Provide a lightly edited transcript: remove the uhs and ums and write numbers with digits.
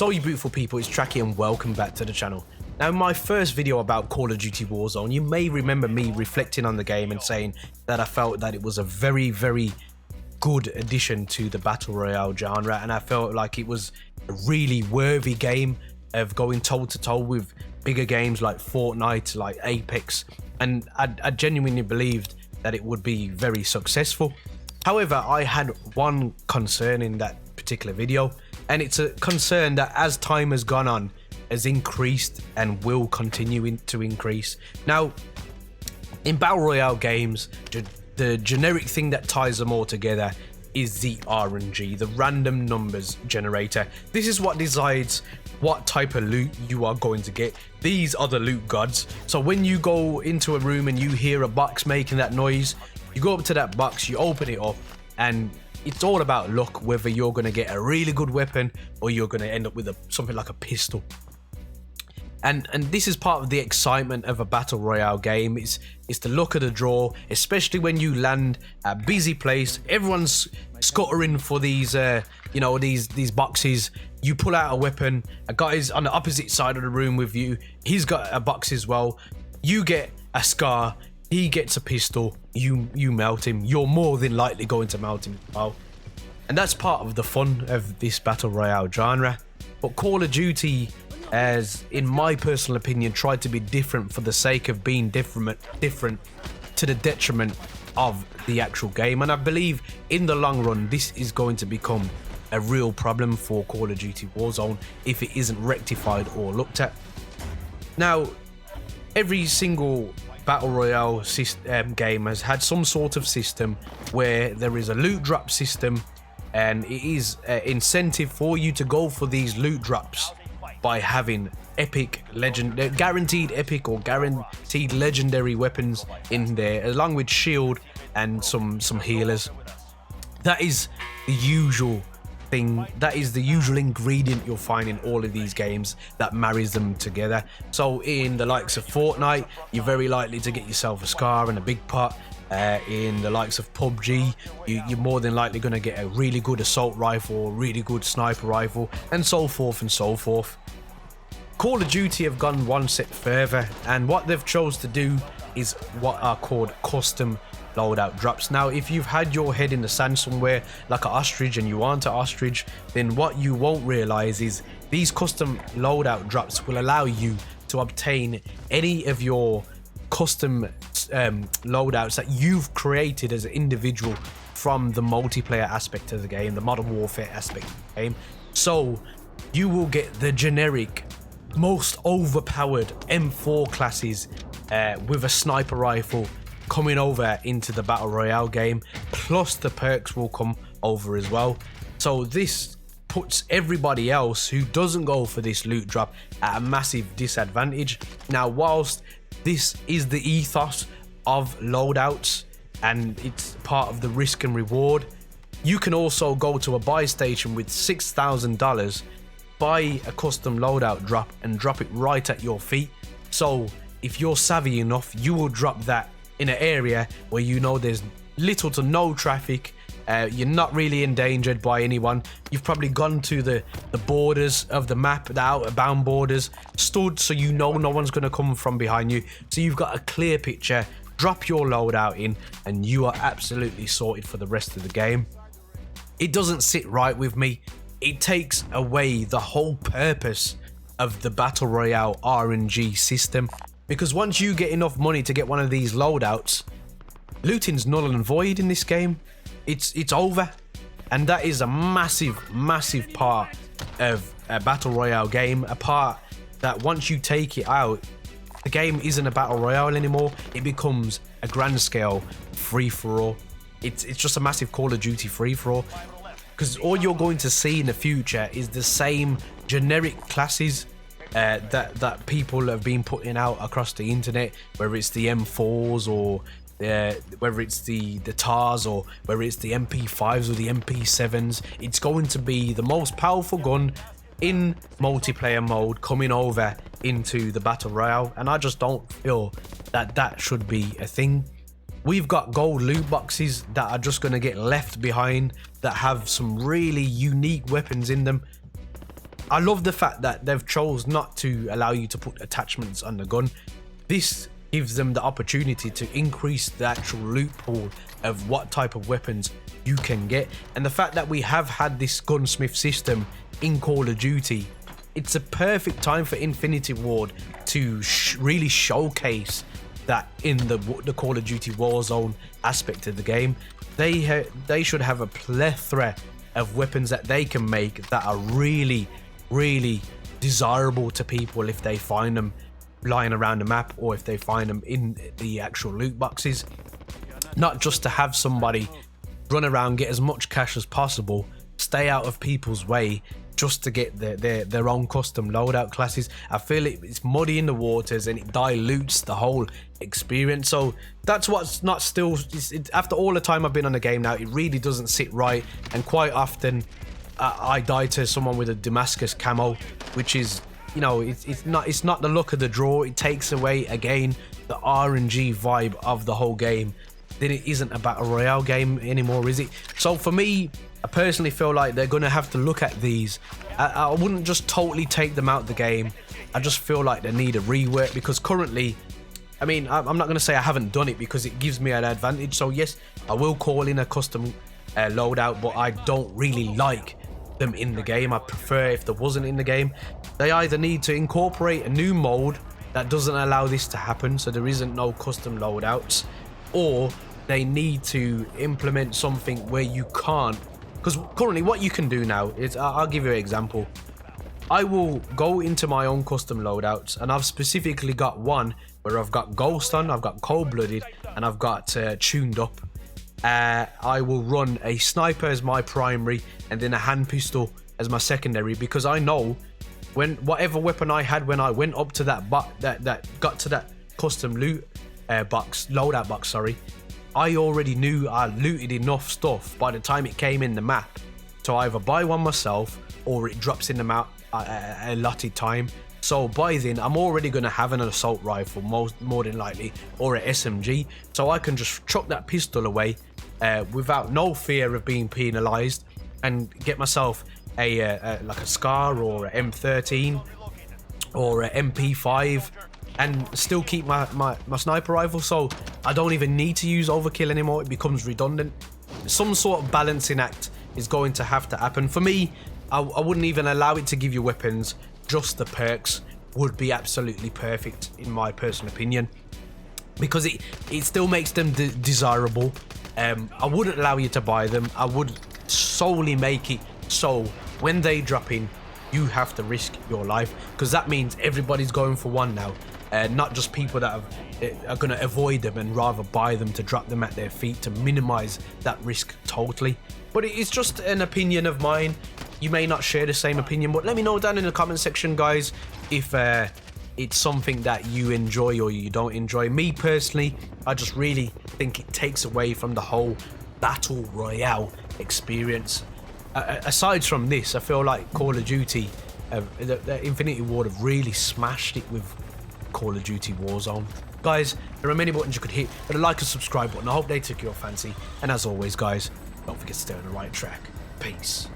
So you beautiful people, it's Trakky and welcome back to the channel. Now in my first video about Call of Duty Warzone, you may remember me reflecting on the game and saying that I felt that it was a very good addition to the Battle Royale genre, and I felt like it was a really worthy game of going toe to toe with bigger games like Fortnite, like Apex, and I genuinely believed that it would be very successful. However, I had one concern in that particular video, and it's a concern that as time has gone on has increased and will continue to increase. Now in Battle Royale games, the generic thing that ties them all together is the RNG, the random numbers generator. This is what decides what type of loot you are going to get. These are the loot gods. So when you go into a room and you hear a box making that noise, you go up to that box, you open it up, and it's all about luck whether you're going to get a really good weapon or you're going to end up with something like a pistol. And this is part of the excitement of a Battle Royale game. It's the luck of the draw, especially when you land a busy place. Everyone's scuttering for these these boxes. You pull out a weapon, a guy's on the opposite side of the room with you, he's got a box as well. You get a scar, he gets a pistol, you melt him. You're more than likely going to melt him as well. And that's part of the fun of this Battle Royale genre. But Call of Duty has, in my personal opinion, tried to be different for the sake of being different to the detriment of the actual game. And I believe in the long run this is going to become a real problem for Call of Duty Warzone if it isn't rectified or looked at. Now, every single Battle Royale game has had some sort of system where there is a loot drop system, and it is an incentive for you to go for these loot drops by having guaranteed epic or guaranteed legendary weapons in there, along with shield and some healers. That is the usual thing, that is the usual ingredient you'll find in all of these games that marries them together. So in the likes of Fortnite, you're very likely to get yourself a scar and a big pot. In the likes of PUBG, you're more than likely going to get a really good assault rifle, a really good sniper rifle, and so forth and so forth. Call of Duty have gone one step further, and what they've chose to do is what are called custom loadout drops. Now, if you've had your head in the sand somewhere like an ostrich and you aren't an ostrich, then what you won't realize is these custom loadout drops will allow you to obtain any of your custom loadouts that you've created as an individual from the multiplayer aspect of the game, the modern warfare aspect of the game. So you will get the generic most overpowered M4 classes with a sniper rifle coming over into the Battle Royale game, plus the perks will come over as well. So this puts everybody else who doesn't go for this loot drop at a massive disadvantage. Now, whilst this is the ethos of loadouts and it's part of the risk and reward, you can also go to a buy station with $6,000, buy a custom loadout drop and drop it right at your feet. So if you're savvy enough, you will drop that in an area where you know there's little to no traffic. You're not really endangered by anyone. You've probably gone to the borders of the map, the outer bound borders, stood so you know no one's going to come from behind you. So you've got a clear picture, drop your loadout in, and you are absolutely sorted for the rest of the game. It doesn't sit right with me. It takes away the whole purpose of the Battle Royale RNG system, because once you get enough money to get one of these loadouts, looting's null and void in this game. It's over, and that is a massive part of a Battle Royale game, a part that once you take it out, the game isn't a Battle Royale anymore. It becomes a grand scale free-for-all. It's just a massive Call of Duty free-for-all, because all you're going to see in the future is the same generic classes that people have been putting out across the internet, whether it's the M4s or whether it's the TARs or whether it's the MP5s or the MP7s. It's going to be the most powerful gun in multiplayer mode coming over into the Battle Royale, and I just don't feel that should be a thing. We've got gold loot boxes that are just going to get left behind that have some really unique weapons in them. I love the fact that they've chose not to allow you to put attachments on the gun. This gives them the opportunity to increase the actual loot pool of what type of weapons you can get. And the fact that we have had this gunsmith system in Call of Duty, it's a perfect time for Infinity Ward to really showcase that in the Call of Duty Warzone aspect of the game. They should have a plethora of weapons that they can make that are really desirable to people if they find them lying around the map, or if they find them in the actual loot boxes. Not just to have somebody run around, get as much cash as possible, stay out of people's way just to get their own custom loadout classes. I feel it's muddy in the waters and it dilutes the whole experience. So that's what's not still, after all the time I've been on the game now, it really doesn't sit right. And quite often I die to someone with a Damascus camo, which is, you know, it's not the look of the draw. It takes away again the RNG vibe of the whole game. Then it isn't a battle royale game anymore, is it? So for me, I personally feel like they're gonna have to look at these. I wouldn't just totally take them out of the game. I just feel like they need a rework, because currently, I mean, I'm not gonna say I haven't done it because it gives me an advantage. So yes, I will call in a custom loadout, but I don't really like them in the game. I prefer if there wasn't in the game. They either need to incorporate a new mode that doesn't allow this to happen, so there isn't no custom loadouts, or they need to implement something where you can't, because currently what you can do now is, I'll give you an example. I will go into my own custom loadouts, and I've specifically got one where I've got Ghost on, I've got Cold-Blooded, and I've got Tuned Up. I will run a sniper as my primary and then a hand pistol as my secondary, because I know when whatever weapon I had when I went up to that got to that custom loadout box, sorry, I already knew I looted enough stuff by the time it came in the map to either buy one myself or it drops in the map at a allotted time. So by then I'm already going to have an assault rifle, more than likely, or a SMG, so I can just chuck that pistol away without no fear of being penalized, and get myself like a SCAR or an M13 or an MP5, and still keep my sniper rifle. So I don't even need to use overkill anymore. It becomes redundant. Some sort of balancing act is going to have to happen. For me, I wouldn't even allow it to give you weapons. Just the perks would be absolutely perfect in my personal opinion, because it still makes them desirable. I wouldn't allow you to buy them. I would solely make it so when they drop in, you have to risk your life, because that means everybody's going for one now. Not just people that are going to avoid them and rather buy them to drop them at their feet to minimize that risk totally. But it's just an opinion of mine. You may not share the same opinion, but let me know down in the comment section, guys, if it's something that you enjoy or you don't enjoy. Me personally, I just really think it takes away from the whole battle royale experience. Aside from this, I feel like Call of Duty, the Infinity Ward have really smashed it with Call of Duty Warzone. Guys, there are many buttons you could hit, but a like and subscribe button, I hope they took your fancy. And as always, guys, don't forget to stay on the right track. Peace.